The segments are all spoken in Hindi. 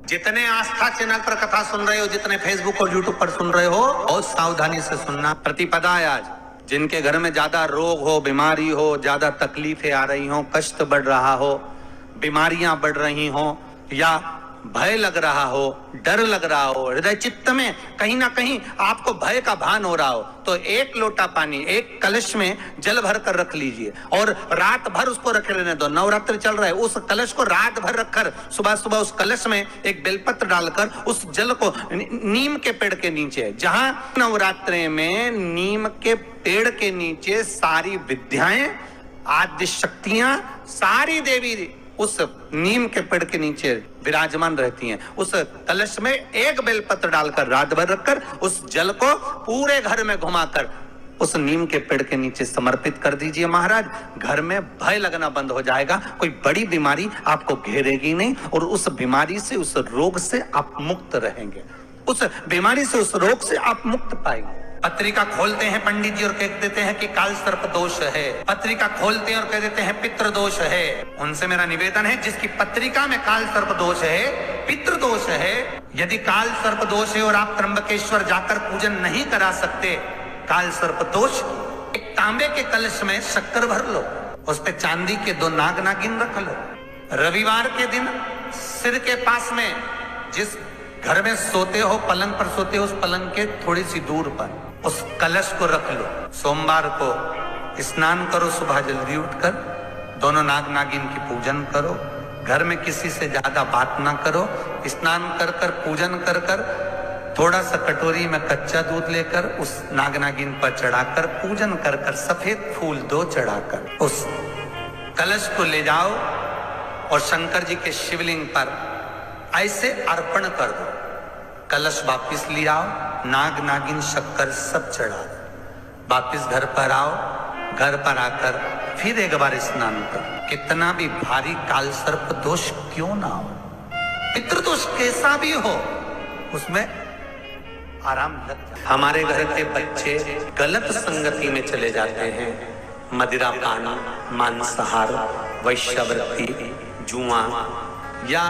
जितने आस्था चैनल पर कथा सुन रहे हो, जितने फेसबुक और यूट्यूब पर सुन रहे हो, बहुत सावधानी से सुनना। प्रतिपदा है आज। जिनके घर में ज्यादा रोग हो, बीमारी हो, ज्यादा तकलीफें आ रही हो, कष्ट बढ़ रहा हो, बीमारियां बढ़ रही हो, या भय लग रहा हो, डर लग रहा हो, हृदय चित्त में कहीं ना कहीं आपको भय का भान हो रहा हो, तो एक लोटा पानी, एक कलश में जल भर कर रख लीजिए और रात भर उसको रखे रहने दो। नवरात्र चल रहा है, उस कलश को रात भर रखकर सुबह सुबह उस कलश में एक बेलपत्र डालकर उस जल को नीम के पेड़ के नीचे, जहां नवरात्रे में नीम के पेड़ के नीचे सारी विद्याएं, आद्य शक्तियां, सारी देवी उस नीम के पेड़ के नीचे विराजमान रहती हैं। उस कलश में एक बेलपत्र डालकर रात भर रखकर उस जल को पूरे घर में घुमाकर उस नीम के पेड़ के नीचे समर्पित कर दीजिए महाराज। घर में भय लगना बंद हो जाएगा, कोई बड़ी बीमारी आपको घेरेगी नहीं और उस बीमारी से, उस रोग से आप मुक्त रहेंगे। उस बीमारी से, उस रोग से आप मुक्त पाएंगे। पत्रिका खोलते हैं पंडित जी और कह देते हैं कि काल सर्प दोष है। पत्रिका खोलते हैं और कह देते हैं पितृ दोष है। उनसे मेरा निवेदन है, जिसकी पत्रिका में काल सर्प दोष है, पितृ दोष है, यदि काल सर्प दोष है और आप त्र्यंबकेश्वर जाकर पूजन नहीं करा सकते काल सर्प दोष, एक तांबे के कलश में शक्कर भर लो, उस पे चांदी के 2 नाग नागिन रख लो। रविवार के दिन सिर के पास में, जिस घर में सोते हो, पलंग पर सोते हो, उस पलंग के थोड़ी सी दूर पर उस कलश को रख लो। सोमवार को स्नान करो, सुबह जल्दी उठकर दोनों नाग नागिन की पूजन करो। घर में किसी से ज्यादा बात ना करो। स्नान कर कर, पूजन कर कर, थोड़ा सा कटोरी में कच्चा दूध लेकर उस नाग नागिन पर चढ़ाकर, पूजन कर कर, सफेद फूल 2 चढ़ाकर उस कलश को ले जाओ और शंकर जी के शिवलिंग पर ऐसे अर्पण कर दो। कलश वापिस ले आओ, नाग नागिन शक्कर सब चढ़ा दो। वापिस घर पर आओ, घर पर आकर फिर एक बार स्नान करो। कितना भी भारी काल सर्प दोष क्यों ना हो, पितृदोष कैसा भी हो, उसमें आराम लग जाए। हमारे घर के बच्चे गलत संगति में चले जाते हैं, मदिरा पान, मांसाहार, वैश्यावृत्ति, जुआ या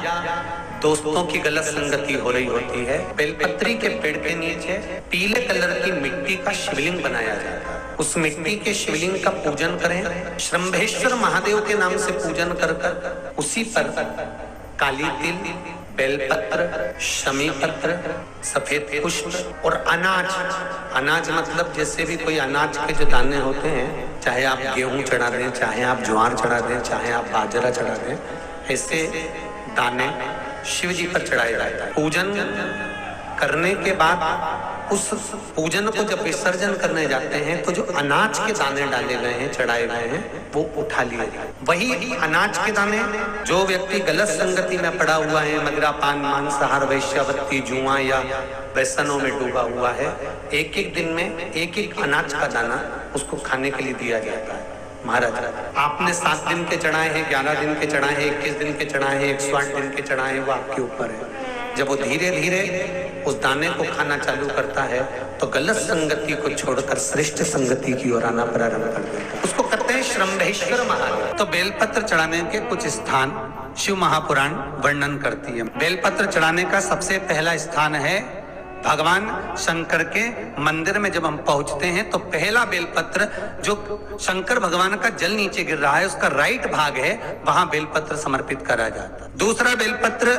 दोस्तों की गलत संगति हो रही होती है। बेलपत्री के पेड़ के नीचे पीले कलर की मिट्टी का शिवलिंग बनाया जाता है। उस मिट्टी के शिवलिंग का पूजन करें, श्रंभेश्वर महादेव के नाम से पूजन कर कर उसी पर काली तिल, बेलपत्र, शमी पत्र, सफेद पुष्प और अनाज। अनाज मतलब जैसे भी कोई अनाज के जो दाने होते हैं, चाहे आप गेहूं चढ़ा दें, चाहे आप ज्वार चढ़ा दें, चाहे आप बाजरा चढ़ा दें, ऐसे दाने शिव जी पर चढ़ाए जाता है। पूजन करने के बाद उस पूजन को जब विसर्जन करने जाते हैं तो जो अनाज के दाने डाले गए हैं, चढ़ाए गए हैं, वो उठा लिए जाए। वही अनाज के दाने जो व्यक्ति गलत संगति में पड़ा हुआ है, मदिरा पान, मांसाहार, वैश्यावृत्ति, जुआ या व्यसनों में डूबा हुआ है, एक एक दिन में एक एक अनाज का दाना उसको खाने के लिए दिया जाता है। महाराज, आपने 7 दिन के चढ़ाए हैं, 11 दिन के चढ़ाए हैं, 21 दिन के चढ़ाए हैं, 108 दिन के चढ़ाए हैं, वो आपके ऊपर है। जब वो धीरे धीरे उस दाने को खाना चालू करता है तो गलत संगति को छोड़कर श्रेष्ठ संगति की ओर आना प्रारंभ कर देता है। उसको कहते हैं श्रंभेश्वर महादेव। तो बेलपत्र चढ़ाने के कुछ स्थान शिव महापुराण वर्णन करती है। बेलपत्र चढ़ाने का सबसे पहला स्थान है भगवान शंकर के मंदिर में। जब हम पहुंचते हैं तो पहला बेलपत्र, जो शंकर भगवान का जल नीचे गिर रहा है, उसका राइट भाग है, वहां बेलपत्र समर्पित करा जाता है। दूसरा बेलपत्र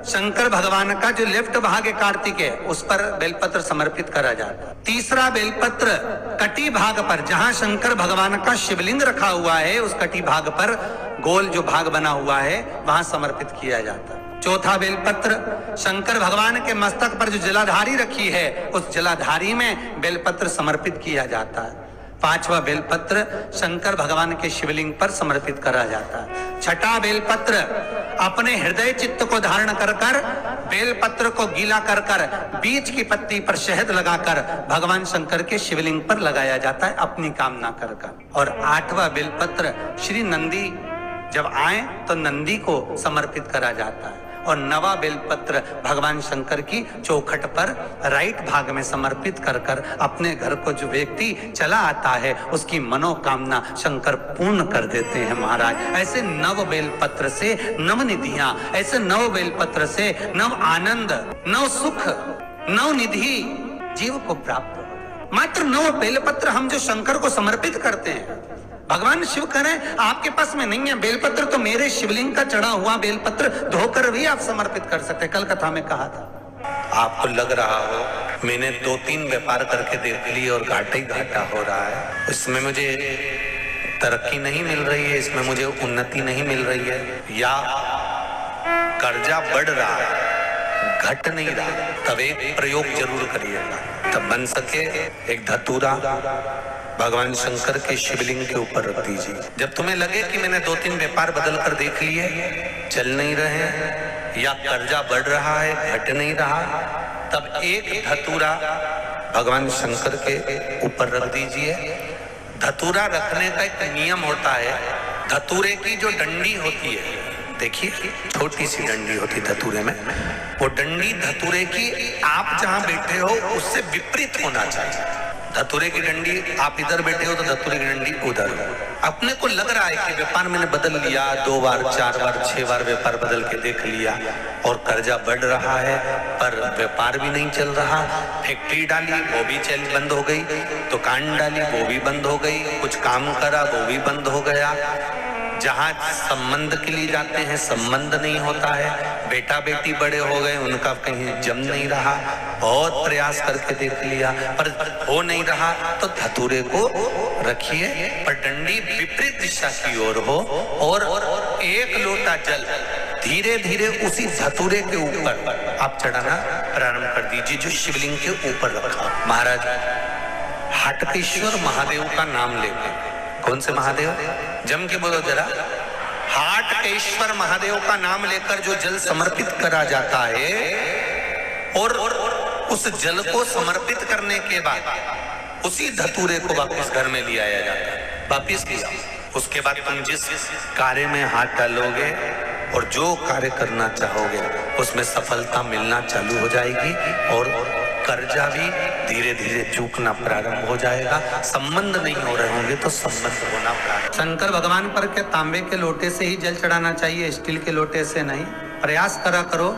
शंकर भगवान का जो लेफ्ट भाग है कार्तिक है, उस पर बेलपत्र समर्पित करा जाता है। तीसरा बेलपत्र कटी भाग पर, जहां शंकर भगवान का शिवलिंग रखा हुआ है, उस कटी भाग पर गोल जो भाग बना हुआ है, वहां समर्पित किया जाता है। चौथा बेलपत्र शंकर भगवान के मस्तक पर जो जलाधारी रखी है, उस जलाधारी में बेलपत्र समर्पित किया जाता है। पांचवा बेलपत्र शंकर भगवान के शिवलिंग पर समर्पित करा जाता है। छठा बेलपत्र अपने हृदय चित्त को धारण कर कर बेलपत्र को गीला कर कर बीच की पत्ती पर शहद लगाकर भगवान शंकर के शिवलिंग पर लगाया जाता है, अपनी कामना कर कर। और आठवां बेलपत्र श्री नंदी जब आए तो नंदी को समर्पित करा जाता है। और नवा बेलपत्र भगवान शंकर की चौखट पर राइट भाग में समर्पित कर कर अपने घर को जो व्यक्ति चला आता है उसकी मनोकामना शंकर पूर्ण कर देते हैं महाराज। ऐसे नव बेलपत्र से नव निधियां, ऐसे नव बेलपत्र से नव आनंद, नव सुख, नव निधि जीव को प्राप्त हो। मात्र नव बेलपत्र हम जो शंकर को समर्पित करते हैं, भगवान शिव कह रहे हैं आपके पास में नहीं है बेलपत्र तो मेरे शिवलिंग का चढ़ा हुआ बेलपत्र धोकर भी आप समर्पित कर सकते हैं। कल कथा में कहा था। आपको लग रहा हो मैंने 2-3 व्यापार करके देख लिए और घाटा ही घाटा हो रहा है, इसमें मुझे तरक्की नहीं मिल रही है, इसमें मुझे उन्नति नहीं मिल रही है, या कर्जा बढ़ रहा है घट नहीं रहा, तब एक प्रयोग जरूर करिएगा। तब बन सके एक धतूरा भगवान शंकर के शिवलिंग के ऊपर रख दीजिए। जब तुम्हें लगे कि मैंने 2-3 व्यापार बदल कर देख लिए, चल नहीं रहे या कर्जा बढ़ रहा है घट नहीं रहा, तब एक धतूरा भगवान शंकर के ऊपर रख दीजिए। धतूरा रखने का एक नियम होता है। धतूरे की जो डंडी होती है, देखिए छोटी सी डंडी होती धतूरे में, वो डंडी धतूरे की आप जहां बैठे हो उससे विपरीत होना चाहिए। धतूरे की डंडी आप इधर बैठे हो तो धतूरे की डंडी उधर हो। अपने को लग रहा है कि व्यापार मैंने बदल लिया, 2 बार 4 बार 6 बार व्यापार बदल के देख लिया और कर्जा बढ़ रहा है पर व्यापार भी नहीं चल रहा। फैक्ट्री डाली वो भी चल बंद हो गई, दुकान डाली वो भी बंद हो गई, कुछ काम करा वो भी बंद हो गया। जहाँ संबंध के लिए जाते हैं संबंध नहीं होता है, बेटा बेटी बड़े हो गए उनका कहीं जम नहीं रहा, बहुत प्रयास करके देख लिया पर हो नहीं रहा, तो धतूरे को रखिए पर डंडी विपरीत दिशा की ओर हो और एक लोटा जल धीरे धीरे उसी धतूरे के ऊपर आप चढ़ाना प्रारंभ कर दीजिए जो शिवलिंग के ऊपर रखा। महाराज हाटकेश्वर महादेव का नाम लेके, कौन से महादेव? जम के बोलो जरा। हाटकेश्वर महादेव का नाम लेकर जो जल समर्पित करा जाता है और उस जल को समर्पित करने के बाद उसी धतूरे को वापस घर में ले आया जाता है। वापिस लिया, उसके बाद तुम जिस कार्य में हाथ डालोगे और जो कार्य करना चाहोगे उसमें सफलता मिलना चालू हो जाएगी और कर्जा भी धीरे धीरे चूकना प्रारंभ हो जाएगा। संबंध नहीं हो रहे होंगे तो संबंध होना प्रारंभ। शंकर भगवान पर के तांबे के लोटे से ही जल चढ़ाना चाहिए, स्टील के लोटे से नहीं। प्रयास करा करो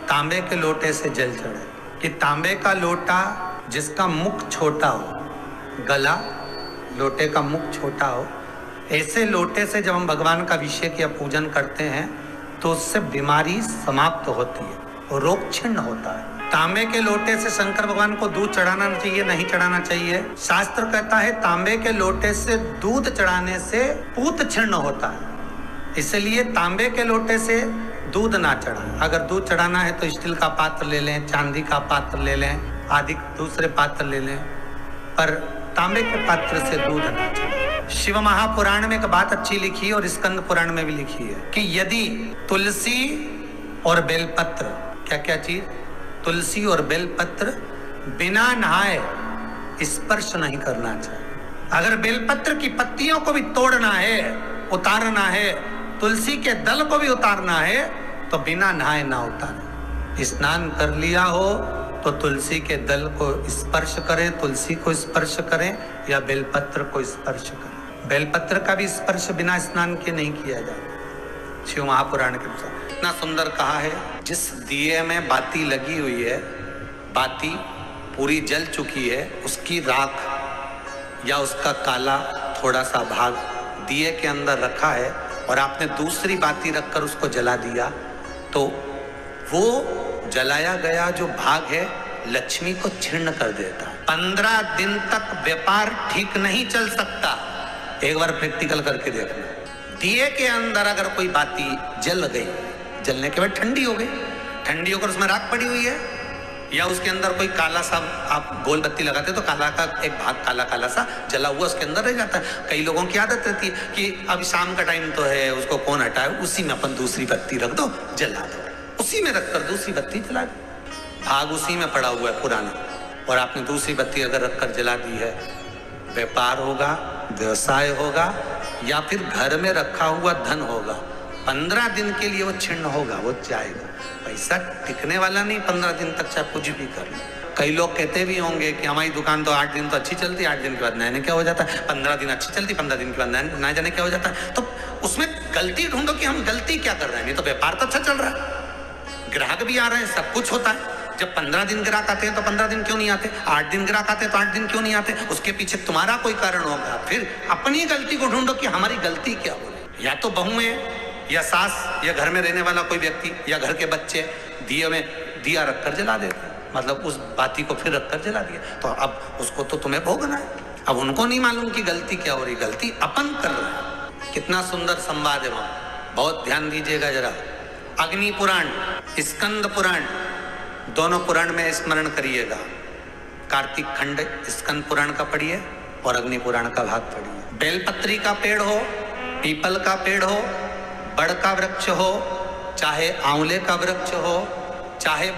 तांबे के लोटे से जल चढ़े, कि तांबे का लोटा जिसका मुख छोटा हो, गला लोटे का मुख छोटा हो, ऐसे लोटे से जब हम भगवान का अभिषेक या पूजन करते हैं तो उससे बीमारी समाप्त होती है, रोग छिन्न होता है। तांबे के लोटे से शंकर भगवान को दूध चढ़ाना चाहिए, नहीं चढ़ाना चाहिए। शास्त्र कहता है तांबे के लोटे से दूध चढ़ाने से पूत छिन्न होता है, इसलिए तांबे के लोटे से दूध ना चढ़ाएं। अगर दूध चढ़ाना है तो स्टील का पात्र ले लें, चांदी का पात्र ले लें, आदि दूसरे पात्र ले लें, पर तांबे के पात्र से दूध ना चढ़ाएं। शिव महापुराण में एक बात अच्छी लिखी है और स्कंद पुराण में भी लिखी है कि यदि तुलसी और बेलपत्र, क्या क्या चीज, तुलसी और बेलपत्र बिना नहाए स्पर्श नहीं करना चाहिए। अगर बेलपत्र की पत्तियों को भी तोड़ना है, उतारना है, तुलसी के दल को भी उतारना है तो बिना नहाए ना उतारें। स्नान कर लिया हो तो तुलसी के दल को स्पर्श करें, तुलसी को स्पर्श करें या बेलपत्र को स्पर्श करें। बेलपत्र का भी स्पर्श बिना स्नान के नहीं किया जाता। शिव महापुराण के अनुसार इतना सुंदर कहा है, जिस दिए में बाती लगी हुई है, बाती पूरी जल चुकी है, उसकी राख या उसका काला थोड़ा सा भाग दिए के अंदर रखा है और आपने दूसरी बाती रखकर उसको जला दिया तो वो जलाया गया जो भाग है लक्ष्मी को छीर्ण कर देता है। 15 दिन तक व्यापार ठीक नहीं चल सकता। एक बार प्रैक्टिकल करके देखना। दिए के अंदर अगर कोई बाती जल गई, जलने के बाद ठंडी हो गई, ठंडी होकर उसमें राख पड़ी हुई है या उसके अंदर कोई काला सा, आप गोल बत्ती लगाते तो काला का एक भाग काला काला सा जला हुआ उसके अंदर रह जाता है। कई लोगों की आदत रहती है कि अब शाम का टाइम तो है, उसको कौन हटाए, उसी में अपन दूसरी बत्ती रख दो, जला दो, उसी में रखकर दूसरी बत्ती जला दो। भाग उसी में पड़ा हुआ है पुराना और आपने दूसरी बत्ती अगर रखकर जला दी है, व्यापार होगा, व्यवसाय होगा या फिर घर में रखा हुआ धन होगा, 15 दिन के लिए वो छिन्न होगा, वो जाएगा। पैसा टिकने वाला नहीं 15 दिन तक, चाहे कुछ भी कर लो। कई लोग कहते भी होंगे कि हमारी दुकान तो 8 दिन तो अच्छी चलती, 8 दिन के बाद नए क्या हो जाता है, 15 दिन अच्छी चलती, 15 दिन के बाद नए जाने क्या हो जाता है। तो उसमें गलती ढूंढो कि हम गलती क्या कर रहे हैं। नहीं तो व्यापार तो अच्छा चल रहा है, ग्राहक भी आ रहे हैं, सब कुछ होता है। जब 15 दिन ग्राहक आते हैं तो 15 दिन क्यों नहीं आते, 8 दिन ग्राहक आते हैं तो 8 दिन क्यों नहीं आते। उसके पीछे तुम्हारा कोई कारण होगा। फिर अपनी गलती को ढूंढो कि हमारी गलती क्या हो रही। या तो बहू है, या सास, या घर में रहने वाला कोई व्यक्ति, या घर के बच्चे दिए में दिया रखकर जला देते, मतलब उस बाती को फिर रखकर जला दिया, तो अब उसको तो तुम्हें भोगना है। अब उनको नहीं मालूम कि गलती क्या हो रही, गलती अपन कर रहे हैं। कितना सुंदर संवाद है वहां, बहुत ध्यान दीजिएगा जरा। अग्नि पुराण, स्कंद पुराण, दोनों पुराण में स्मरण करिएगा। कार्तिक खंड स्कंद पुराण का पढ़िए और अग्नि पुराण का भाग पढ़िए। बेलपत्री का पेड़ हो, पीपल का पेड़ हो, बड़ का वृक्ष हो, चाहे आंवले का वृक्ष हो, चाहे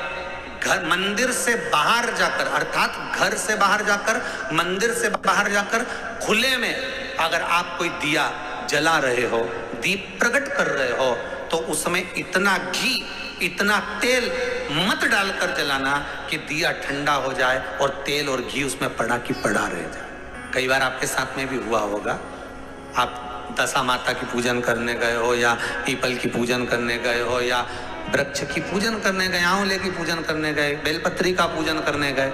घर मंदिर से बाहर जाकर, अर्थात घर से बाहर जाकर, मंदिर से बाहर जाकर खुले में अगर आप कोई दिया जला रहे हो, दीप प्रकट कर रहे हो, तो उसमें इतना घी, इतना तेल मत डालकर जलाना कि दिया ठंडा हो जाए और तेल और घी उसमें पड़ा की पड़ा रह जाए। कई बार आपके साथ में भी हुआ होगा, आप दशा माता की पूजन करने गए हो, या पीपल की पूजन करने गए हो, या वृक्ष की पूजन करने गए, आंवले की पूजन करने गए, बेलपत्री का पूजन करने गए।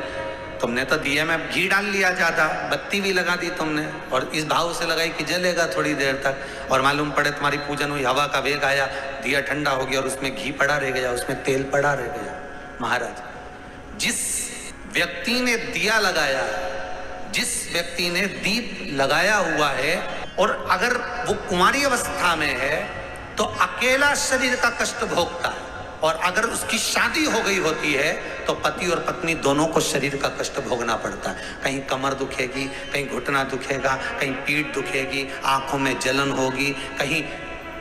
तुमने तो दिए में घी डाल लिया ज्यादा, बत्ती भी लगा दी तुमने, और इस भाव से लगाई कि जलेगा थोड़ी देर तक, और मालूम पड़े तुम्हारी पूजन हुई, हवा का वेग आया, दिया ठंडा हो गया और उसमें घी पड़ा रह गया, उसमें तेल पड़ा रह गया। महाराज, जिस व्यक्ति ने दिया लगाया, जिस व्यक्ति ने दीप लगाया हुआ है, और अगर वो कुंवारी अवस्था में है तो अकेला शरीर का कष्ट भोगता है, और अगर उसकी शादी हो गई होती है तो पति और पत्नी दोनों को शरीर का कष्ट भोगना पड़ता है। कहीं कमर दुखेगी, कहीं घुटना दुखेगा, कहीं पीठ दुखेगी, आंखों में जलन होगी, कहीं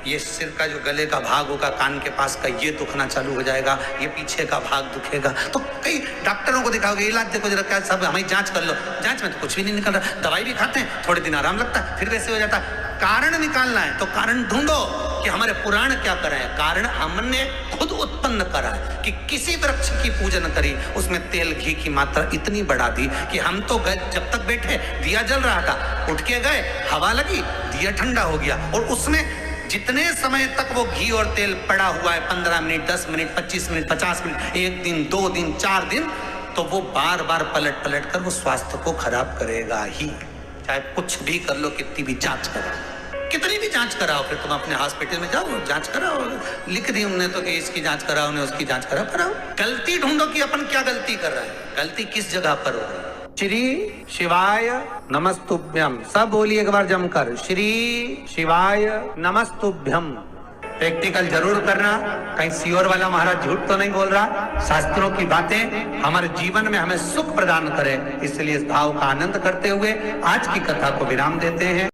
ये सिर का जो गले का भाग होगा, कान के पास का ये दुखना चालू हो जाएगा, ये पीछे का भाग दुखेगा। तो कई डॉक्टरों को दिखाओगे, इलाज देखो जरा क्या, सब हमें जांच कर लो, जांच में तो कुछ भी नहीं निकल रहा, दवाई भी खाते हैं, थोड़े दिन आराम लगता है, फिर वैसे हो जाता है। कारण निकालना है तो कारण ढूंढो कि हमारे पुराण क्या कर रहे हैं। कारण हमने खुद उत्पन्न करा है कि किसी वृक्ष की पूजन करी, उसमें तेल घी की मात्रा इतनी बढ़ा दी कि हम तो गए, जब तक बैठे दिया जल रहा था, उठ के गए, हवा लगी, दिया ठंडा हो गया, और उसमें जितने समय तक वो घी और तेल पड़ा हुआ है, 15 मिनट, 10 मिनट, 25 मिनट, 50 मिनट, 1 दिन, 2 दिन, 4 दिन, तो वो बार बार पलट पलट कर वो स्वास्थ्य को खराब करेगा ही। चाहे कुछ भी कर लो, कितनी भी जांच कराओ, कितनी भी जांच कराओ, फिर तुम अपने हॉस्पिटल में जाओ, जांच कराओ, लिख दी हमने तो कि इसकी जांच कराओ, ने उसकी जांच कराओ। गलती ढूंढो कि अपन क्या गलती कर रहे हैं, गलती किस जगह पर हो रही है। श्री शिवाय नमस्तुभ्यम, सब बोलिए एक बार जमकर, श्री शिवाय नमस्तुभ्यम। प्रैक्टिकल जरूर करना, कहीं सियोर वाला महाराज झूठ तो नहीं बोल रहा। शास्त्रों की बातें हमारे जीवन में हमें सुख प्रदान करें, इसलिए इस भाव का आनंद करते हुए आज की कथा को विराम देते हैं।